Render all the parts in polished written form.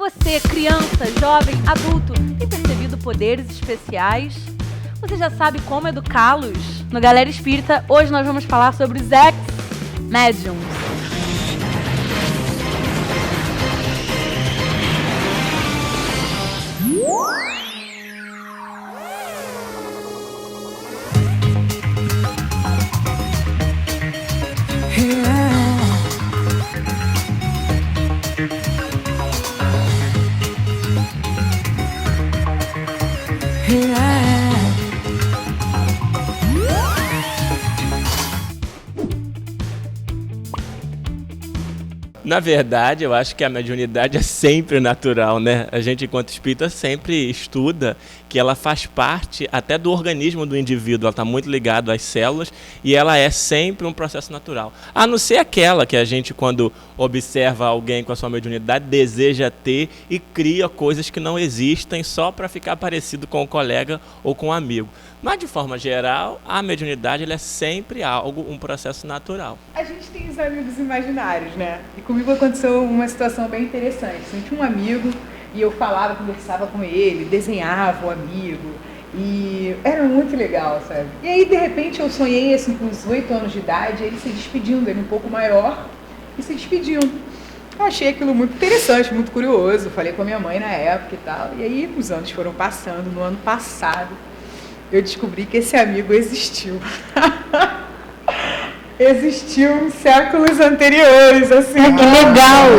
Você, criança, jovem, adulto, tem percebido poderes especiais? Você já sabe como educá-los? No Galera Espírita, hoje nós vamos falar sobre os ex-médiums. Na verdade, eu acho que a mediunidade é sempre natural, né? A gente, enquanto espírita, sempre estuda que ela faz parte até do organismo do indivíduo, ela está muito ligada às células e ela é sempre um processo natural. A não ser aquela que a gente, quando observa alguém com a sua mediunidade, deseja ter e cria coisas que não existem só para ficar parecido com o colega ou com o amigo. Mas, de forma geral, a mediunidade ela é sempre um processo natural. A gente tem os amigos imaginários, né? E comigo aconteceu uma situação bem interessante. Eu tinha um amigo e eu falava, conversava com ele, desenhava o amigo. E era muito legal, sabe? E aí, de repente, eu sonhei, assim, com uns 8 anos de idade, ele se despedindo, ele um pouco maior, e se despedindo. Eu achei aquilo muito interessante, muito curioso. Falei com a minha mãe na época e tal. E aí, os anos foram passando. No ano passado, eu descobri que esse amigo existiu. Existiu em séculos anteriores, assim. Que legal!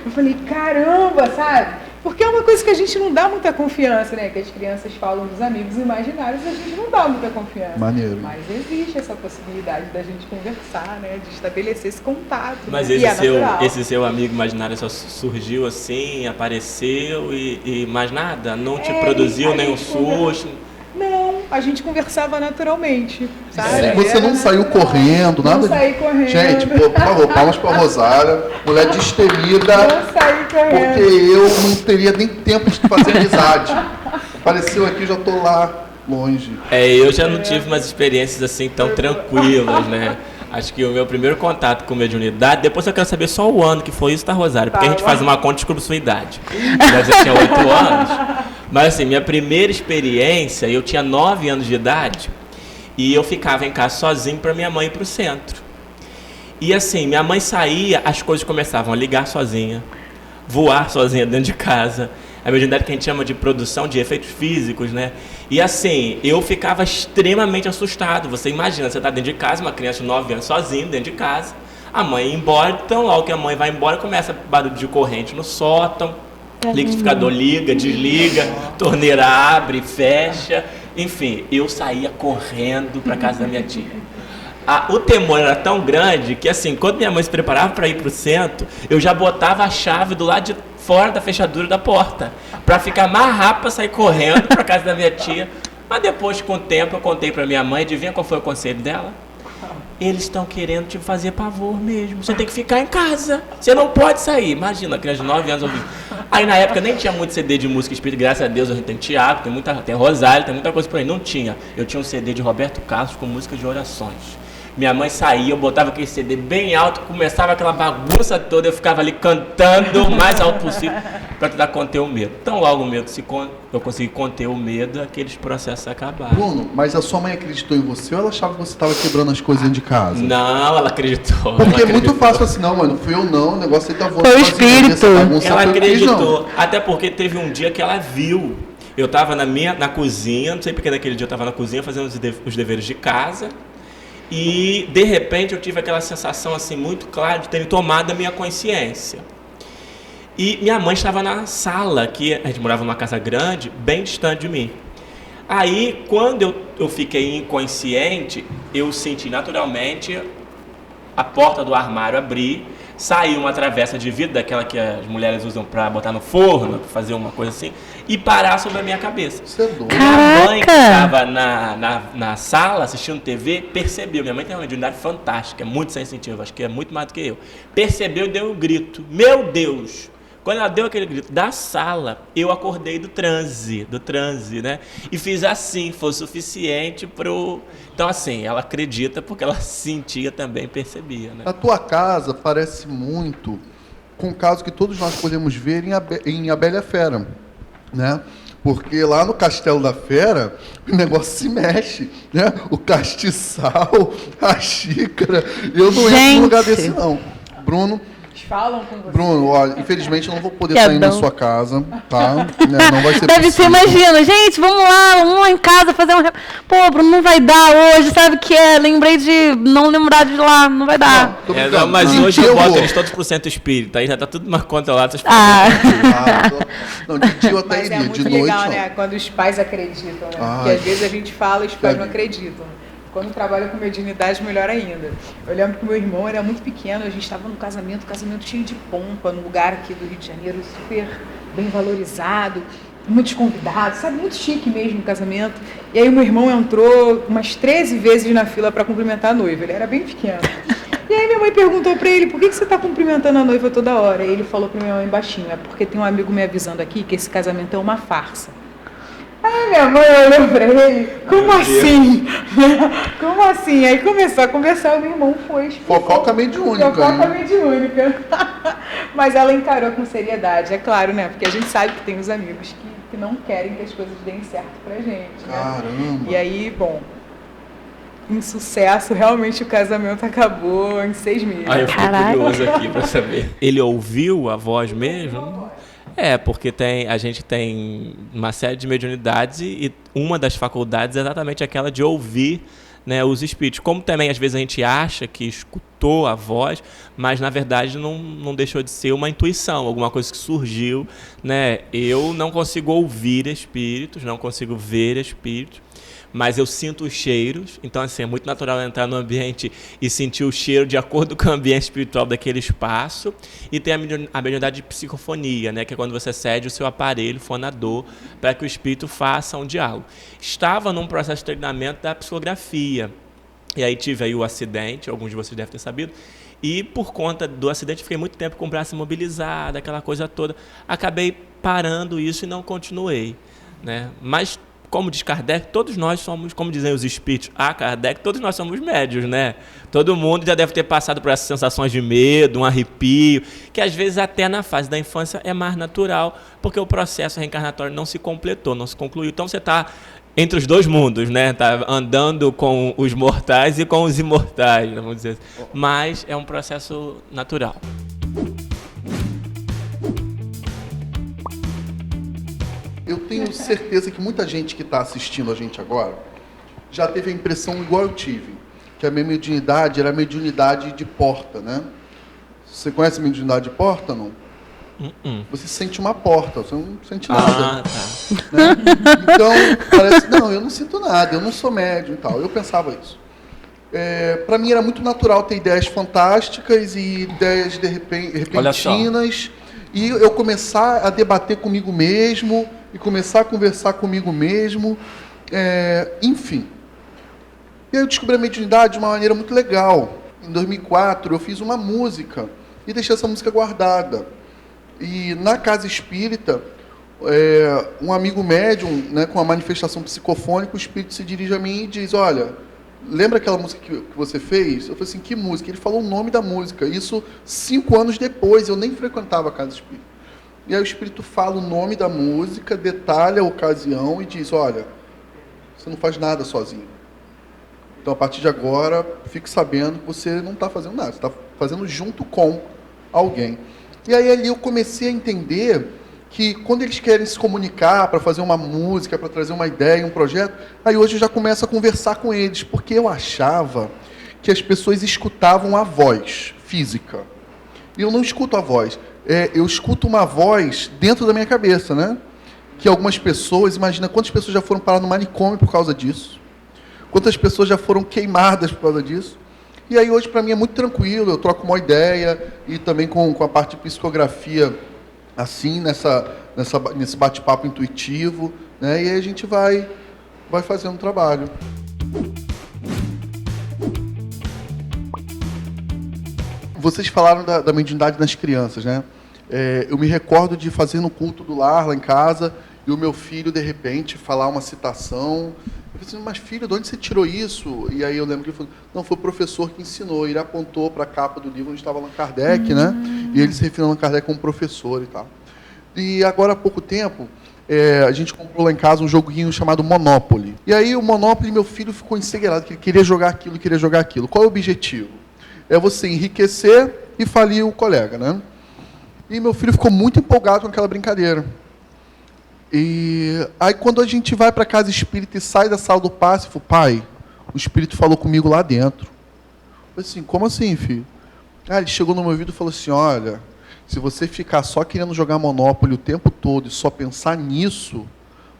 Eu falei, caramba, sabe? Porque é uma coisa que a gente não dá muita confiança, né? Que as crianças falam dos amigos imaginários, a gente não dá muita confiança. Maneiro. Mas existe essa possibilidade da gente conversar, né? De estabelecer esse contato. Mas né? esse seu amigo imaginário só surgiu assim, apareceu e mais nada? Não te produziu nenhum susto? Não, a gente conversava naturalmente, sabe? Você não saiu correndo, nada? Não saí correndo. Gente, por favor, palmas pra Rosária, mulher destemida. Não saí correndo. Porque eu não teria nem tempo de fazer amizade. Apareceu aqui, já tô lá, longe. Eu já não tive umas experiências assim tão tranquilas, né? Acho que o meu primeiro contato com mediunidade, depois eu quero saber só o ano que foi isso, tá, Rosário? Porque a gente faz uma conta e descobre sua idade. Eu já tinha 8 anos. Mas assim, minha primeira experiência, eu tinha 9 anos de idade e eu ficava em casa sozinho para minha mãe ir pro centro. E assim, minha mãe saía, as coisas começavam a ligar sozinha, voar sozinha dentro de casa. A mediunidade que a gente chama de produção de efeitos físicos, né? E assim, eu ficava extremamente assustado. Você imagina, você tá dentro de casa, uma criança de 9 anos sozinho dentro de casa, a mãe ia embora, então logo que a mãe vai embora, começa barulho de corrente no sótão, liquidificador liga, desliga, torneira abre, fecha, enfim, eu saía correndo para casa da minha tia. O temor era tão grande que assim, quando minha mãe se preparava para ir para o centro, eu já botava a chave do lado de fora da fechadura da porta, para ficar mais rápido para sair correndo para casa da minha tia. Mas depois, com o tempo, eu contei para minha mãe, adivinha qual foi o conselho dela? Eles estão querendo te fazer pavor mesmo. Você tem que ficar em casa. Você não pode sair. Imagina, a criança de 9 anos ouvindo. Aí na época nem tinha muito CD de música espírita, graças a Deus a gente tem teatro, tem Rosário, tem muita coisa por aí. Não tinha. Eu tinha um CD de Roberto Carlos com música de orações. Minha mãe saía, eu botava aquele CD bem alto, começava aquela bagunça toda, eu ficava ali cantando o mais alto possível para tentar conter o medo. Então logo o medo eu consegui conter o medo, aqueles processos acabaram. Bruno, mas a sua mãe acreditou em você ou ela achava que você estava quebrando as coisas dentro de casa? Não, ela acreditou. Porque é muito fácil assim, não, mano, fui eu não, o negócio aí tá voando. Foi o espírito. Ela acreditou, até porque teve um dia que ela viu. Eu estava na cozinha, não sei porque naquele dia eu estava na cozinha fazendo os deveres de casa. E, de repente, eu tive aquela sensação assim muito clara de ter tomado a minha consciência. E minha mãe estava na sala, que a gente morava numa casa grande, bem distante de mim. Aí, quando eu fiquei inconsciente, eu senti naturalmente a porta do armário abrir, saiu uma travessa de vidro, daquela que as mulheres usam para botar no forno, para fazer uma coisa assim, e parar sobre a minha cabeça. Você é doido. Minha mãe, que estava na sala assistindo TV, percebeu. Minha mãe tem uma mediunidade fantástica, é muito sensitiva, acho que é muito mais do que eu. Percebeu e deu um grito. Meu Deus! Quando ela deu aquele grito da sala, eu acordei do transe, né? E fiz assim, foi o suficiente pro... Então, assim, ela acredita porque ela sentia também, percebia, né? A tua casa parece muito com o caso que todos nós podemos ver em A Bela e a Fera, né? Porque lá no Castelo da Fera, o negócio se mexe, né? O castiçal, a xícara. Eu não entro num lugar desse, não. Bruno... Falam com você. Bruno, olha, infelizmente eu não vou poder estar indo na sua casa, tá? Não vai ser Deve ser, possível. imagina, gente, vamos lá em casa fazer um... Pô, Bruno, não vai dar hoje, sabe o que é? Lembrei de não lembrar de lá, não vai dar. Mas hoje eu boto eles todos pro centro espírita, aí já tá tudo mais controlado. Vocês Não, de dia eu até Mas iria, é muito de noite legal, não. né? Quando os pais acreditam, né? Porque às vezes a gente fala e os pais não acreditam. Quando trabalha com mediunidade, melhor ainda. Eu lembro que meu irmão era muito pequeno, a gente estava no casamento cheio de pompa, num lugar aqui do Rio de Janeiro, super bem valorizado, muitos convidados, sabe? Muito chique mesmo o casamento. E aí o meu irmão entrou umas 13 vezes na fila para cumprimentar a noiva, ele era bem pequeno. E aí minha mãe perguntou para ele, por que você está cumprimentando a noiva toda hora? E ele falou para minha mãe baixinho, é porque tem um amigo me avisando aqui que esse casamento é uma farsa. Aí minha mãe olhou pra ele, como assim? Como assim? Aí começou a conversar, o meu irmão foi. Fofoca mediúnica. Fofoca mediúnica. Mas ela encarou com seriedade, é claro, né? Porque a gente sabe que tem os amigos que não querem que as coisas deem certo pra gente. Né? Caramba. E aí, bom, em sucesso, realmente o casamento acabou em 6 meses. Aí eu fico curioso aqui pra saber. Ele ouviu a voz mesmo? Porque a gente tem uma série de mediunidades e uma das faculdades é exatamente aquela de ouvir, né, os espíritos. Como também, às vezes, a gente acha que escutou a voz, mas, na verdade, não deixou de ser uma intuição, alguma coisa que surgiu. Né? Eu não consigo ouvir espíritos, não consigo ver espíritos, mas eu sinto os cheiros, então assim, é muito natural entrar no ambiente e sentir o cheiro de acordo com o ambiente espiritual daquele espaço. E tem a mediunidade de psicofonia, né, que é quando você cede o seu aparelho fonador para que o espírito faça um diálogo. Estava num processo de treinamento da psicografia, e aí tive aí o acidente, alguns de vocês devem ter sabido, e por conta do acidente fiquei muito tempo com o braço imobilizado, aquela coisa toda. Acabei parando isso e não continuei, né? Mas como diz Kardec, todos nós somos, como dizem os espíritos, Kardec, todos nós somos médios, né? Todo mundo já deve ter passado por essas sensações de medo, um arrepio, que às vezes até na fase da infância é mais natural, porque o processo reencarnatório não se completou, não se concluiu. Então você está entre os dois mundos, né? Tá andando com os mortais e com os imortais, vamos dizer assim. Mas é um processo natural. Eu tenho certeza que muita gente que está assistindo a gente agora já teve a impressão igual eu tive, que a minha mediunidade era a mediunidade de porta, né? Você conhece a mediunidade de porta, não? Você sente uma porta, você não sente nada. Tá. Né? Então, parece, não, eu não sinto nada, eu não sou médium e tal. Eu pensava isso. Para mim era muito natural ter ideias fantásticas e ideias repentinas, e eu começar a debater comigo mesmo, e começar a conversar comigo mesmo, enfim. E aí eu descobri a mediunidade de uma maneira muito legal. Em 2004, eu fiz uma música e deixei essa música guardada. E na casa espírita, um amigo médium, né, com a manifestação psicofônica, o espírito se dirige a mim e diz, olha, lembra aquela música que você fez? Eu falei assim, que música? Ele falou o nome da música. Isso 5 anos depois, eu nem frequentava a casa espírita. E aí o espírito fala o nome da música, detalha a ocasião e diz, olha, você não faz nada sozinho. Então, a partir de agora, fique sabendo que você não está fazendo nada, você está fazendo junto com alguém. E aí ali eu comecei a entender que quando eles querem se comunicar para fazer uma música, para trazer uma ideia, um projeto, aí hoje eu já começo a conversar com eles, porque eu achava que as pessoas escutavam a voz física. E eu não escuto a voz. Eu escuto uma voz dentro da minha cabeça, né? Que algumas pessoas, imagina quantas pessoas já foram parar no manicômio por causa disso, quantas pessoas já foram queimadas por causa disso. E aí hoje para mim é muito tranquilo, eu troco uma ideia e também com a parte de psicografia, assim, nesse bate-papo intuitivo, né? E aí a gente vai fazendo um trabalho. Vocês falaram da mediunidade nas crianças, né? Eu me recordo de fazer no culto do lar, lá em casa, e o meu filho, de repente, falar uma citação. Eu falei assim, mas filho, de onde você tirou isso? E aí eu lembro que ele falou, não, foi o professor que ensinou. Ele apontou para a capa do livro onde estava Allan Kardec, né? E ele se referiu a Allan Kardec como professor e tal. E agora há pouco tempo, a gente comprou lá em casa um joguinho chamado Monopoly. E aí o Monopoly, meu filho ficou encegueirado, que ele queria jogar aquilo. Qual é o objetivo? É você enriquecer e falir o colega, né? E meu filho ficou muito empolgado com aquela brincadeira. E aí quando a gente vai para a casa espírita e sai da sala do passe, eu falo, pai, o espírito falou comigo lá dentro. Eu falei assim, como assim, filho? Ele chegou no meu ouvido e falou assim, olha, se você ficar só querendo jogar Monopoly o tempo todo e só pensar nisso,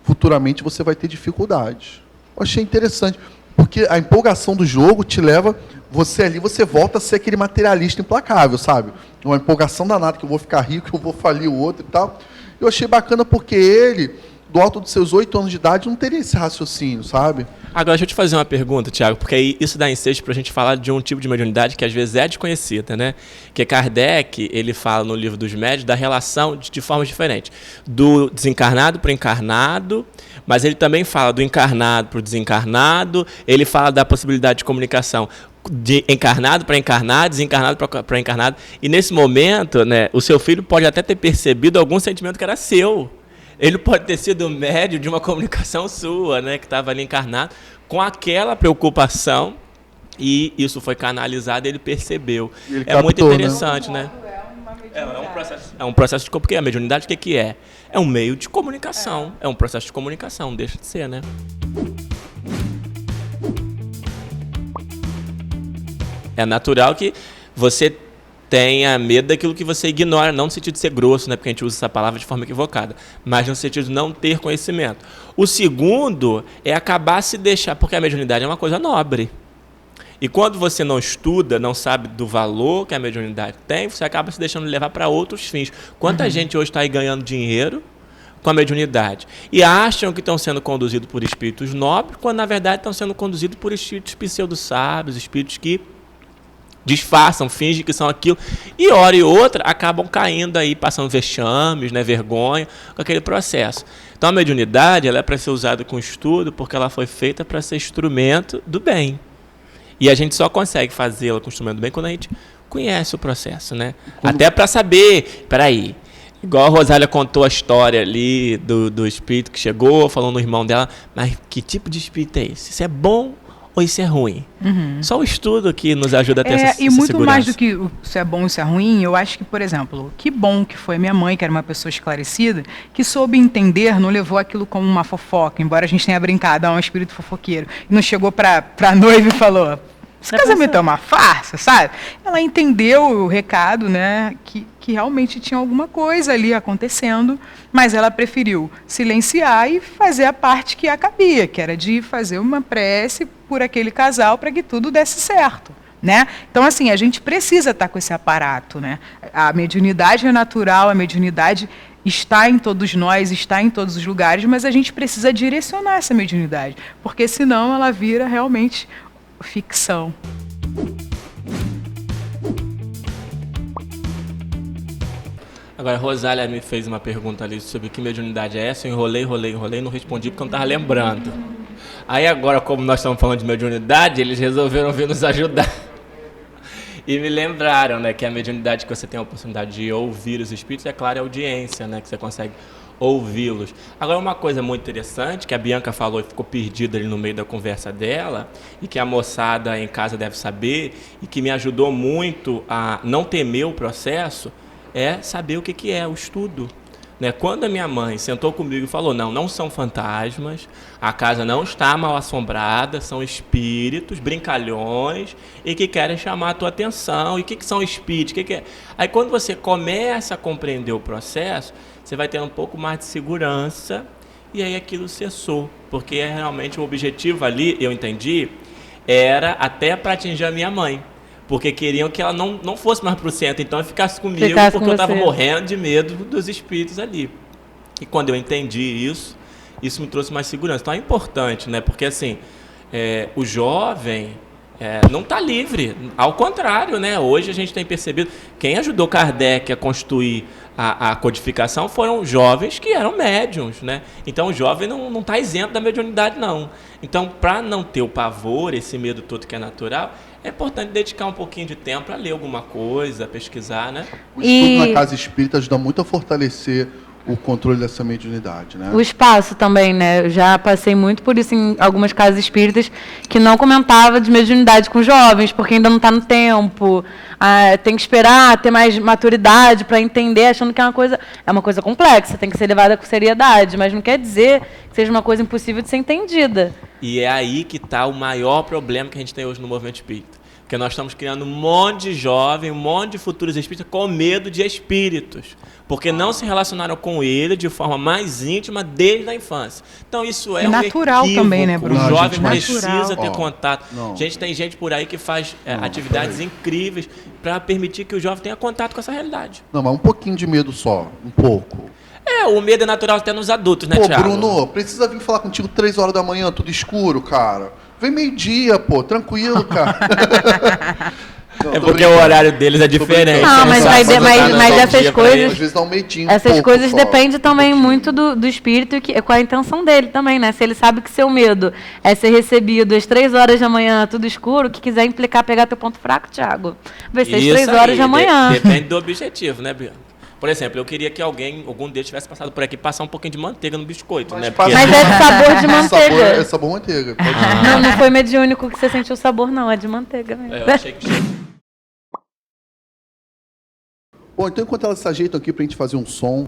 futuramente você vai ter dificuldade. Eu achei interessante, porque a empolgação do jogo te leva, você volta a ser aquele materialista implacável, sabe? Uma empolgação danada, que eu vou ficar rico, que eu vou falir o outro e tal. Eu achei bacana porque ele, do alto dos seus 8 anos de idade, não teria esse raciocínio, sabe? Agora, deixa eu te fazer uma pergunta, Tiago, porque aí isso dá ensejo para a gente falar de um tipo de mediunidade que às vezes é desconhecida, né? Que Kardec, ele fala no livro dos médiuns da relação de formas diferentes. Do desencarnado para o encarnado, mas ele também fala do encarnado para o desencarnado, ele fala da possibilidade de comunicação de encarnado para encarnado, desencarnado para encarnado. E nesse momento, né, o seu filho pode até ter percebido algum sentimento que era seu. Ele pode ter sido médio de uma comunicação sua, né, que estava ali encarnado, com aquela preocupação, e isso foi canalizado e ele percebeu. Ele captou, muito interessante, né? É um processo de... Porque a mediunidade, o que é? É um meio de comunicação. É um processo de comunicação, deixa de ser, né? É natural que você tenha medo daquilo que você ignora, não no sentido de ser grosso, né, porque a gente usa essa palavra de forma equivocada, mas no sentido de não ter conhecimento. O segundo é acabar se deixar, porque a mediunidade é uma coisa nobre. E quando você não estuda, não sabe do valor que a mediunidade tem, você acaba se deixando levar para outros fins. Quanta gente hoje está aí ganhando dinheiro com a mediunidade e acham que estão sendo conduzidos por espíritos nobres, quando na verdade estão sendo conduzidos por espíritos pseudo-sábios, espíritos que disfarçam, fingem que são aquilo, e hora e outra acabam caindo aí, passando vexames, né, vergonha, com aquele processo. Então a mediunidade, ela é para ser usada com estudo, porque ela foi feita para ser instrumento do bem. E a gente só consegue fazê-la com instrumento do bem quando a gente conhece o processo, né? Até para saber, peraí, igual a Rosália contou a história ali do espírito que chegou, falando no irmão dela, mas que tipo de espírito é esse? Isso é bom ou isso é ruim? Só o estudo que nos ajuda a ter essa e muito segurança. mais do que isso é bom ou isso é ruim, eu acho que, por exemplo, que bom que foi minha mãe, que era uma pessoa esclarecida, que soube entender, não levou aquilo como uma fofoca, embora a gente tenha brincado, um espírito fofoqueiro, e não chegou pra noiva e falou, esse casamento é uma farsa, sabe? Ela entendeu o recado, né, que realmente tinha alguma coisa ali acontecendo, mas ela preferiu silenciar e fazer a parte que a cabia, que era de fazer uma prece por aquele casal para que tudo desse certo, né? Então, assim, a gente precisa estar com esse aparato, né? A mediunidade é natural, a mediunidade está em todos nós, está em todos os lugares, mas a gente precisa direcionar essa mediunidade, porque senão ela vira realmente ficção. Agora, a Rosália me fez uma pergunta ali sobre que mediunidade é essa. Eu enrolei, não respondi porque eu não estava lembrando. Aí agora, como nós estamos falando de mediunidade, eles resolveram vir nos ajudar. E me lembraram, né, que a mediunidade que você tem a oportunidade de ouvir os espíritos, é claro, é audiência, né, que você consegue ouvi-los. Agora, uma coisa muito interessante, que a Bianca falou e ficou perdida ali no meio da conversa dela, e que a moçada em casa deve saber, e que me ajudou muito a não temer o processo, é saber o que é o estudo. Né? Quando a minha mãe sentou comigo e falou, não são fantasmas, a casa não está mal assombrada, são espíritos, brincalhões, e que querem chamar a tua atenção. E o que são espíritos? Que é? Aí quando você começa a compreender o processo, você vai ter um pouco mais de segurança, e aí aquilo cessou. Porque realmente o objetivo ali, eu entendi, era até para atingir a minha mãe. Porque queriam que ela não fosse mais pro centro, então ficasse comigo, porque eu estava morrendo de medo dos espíritos ali. E quando eu entendi isso me trouxe mais segurança. Então é importante, né? Porque assim, o jovem não está livre. Ao contrário, né? Hoje a gente tem percebido, quem ajudou Kardec a constituir a codificação foram jovens que eram médiums, né? Então o jovem não está isento da mediunidade, não. Então, para não ter o pavor, esse medo todo que é natural, é importante dedicar um pouquinho de tempo para ler alguma coisa, pesquisar, né? O estudo na casa espírita ajuda muito a fortalecer o controle dessa mediunidade, né? O espaço também, né? Eu já passei muito por isso em algumas casas espíritas que não comentava de mediunidade com jovens, porque ainda não está no tempo. Tem que esperar ter mais maturidade para entender, achando que é uma coisa complexa, tem que ser levada com seriedade, mas não quer dizer que seja uma coisa impossível de ser entendida. E é aí que está o maior problema que a gente tem hoje no movimento espírita. Porque nós estamos criando um monte de jovem, um monte de futuros espíritas com medo de espíritos. Porque não se relacionaram com ele de forma mais íntima desde a infância. Então isso é natural um equívoco. também, né, Bruno? O jovem Natural. precisa ter contato. Não. Tem gente por aí que faz atividades incríveis para permitir que o jovem tenha contato com essa realidade. Não, mas um pouquinho de medo só, um pouco. O medo é natural até nos adultos, né, Pô, Thiago? Bruno, precisa vir falar contigo 3 horas da manhã, tudo escuro, cara. Vem meio-dia, pô, tranquilo, cara. Não, É porque o horário deles é diferente. Não, mas essas coisas... Às vezes dá um medinho. Essas coisas dependem também muito do espírito e com a intenção dele também, né? Se ele sabe que seu medo é ser recebido às 3 horas da manhã, tudo escuro, que quiser implicar, pegar teu ponto fraco, Thiago, vai ser às 3 horas da manhã. Depende do objetivo, né, Bianca? Por exemplo, eu queria que algum deles tivesse passado por aqui e passar um pouquinho de manteiga no biscoito, né? Mas é de sabor de manteiga. É sabor manteiga. Não foi mediúnico que você sentiu o sabor, não. É de manteiga mesmo. Eu achei que tinha. Bom, então enquanto elas se ajeitam aqui pra gente fazer um som,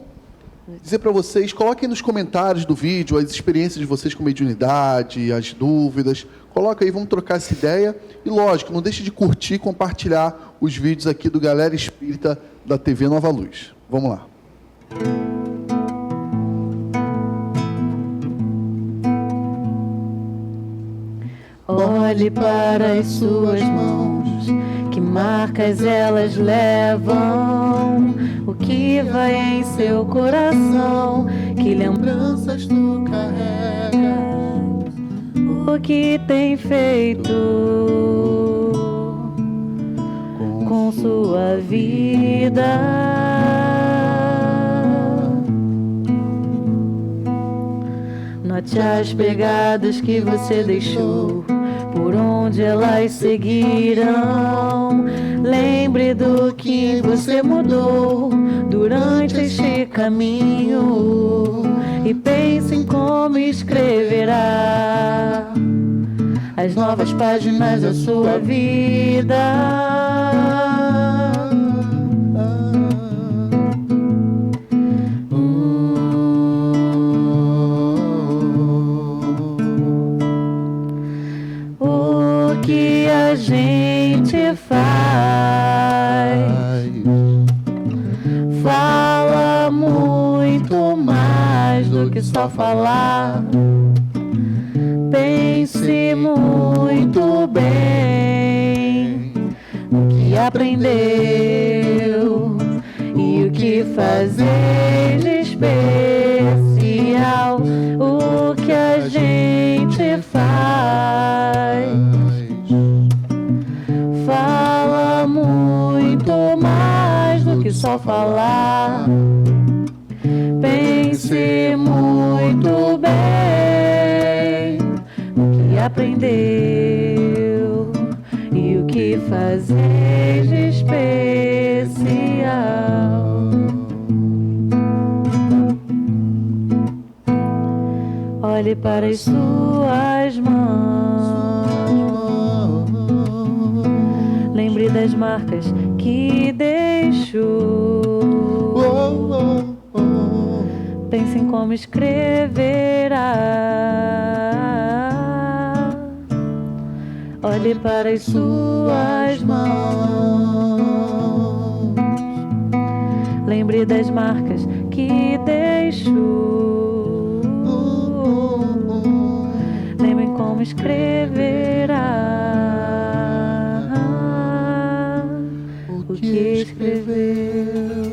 dizer para vocês, coloquem nos comentários do vídeo as experiências de vocês com mediunidade, as dúvidas. Coloca aí, vamos trocar essa ideia. E lógico, não deixe de curtir e compartilhar os vídeos aqui do Galera Espírita da TV Nova Luz. Vamos lá. Olhe para as suas mãos, que marcas elas levam, o que vai em seu coração, que lembranças tu carregas, o que tem feito com sua vida. Note as pegadas que você deixou, por onde elas seguirão. Lembre do que você mudou durante este caminho e pense em como escreverá as novas páginas da sua vida. O que a gente faz fala muito mais do que só falar. Pense muito bem o que aprendeu e o que fazer de especial. O que a gente faz fala muito mais do que só falar. Pense muito bem o que aprendeu e o que fazer de especial. Olhe para as suas mãos, lembre das marcas que deixou. Pense em como escreverá. Olhe para as suas mãos, lembre das marcas que deixou. Lembre como escreverá o que escreveu.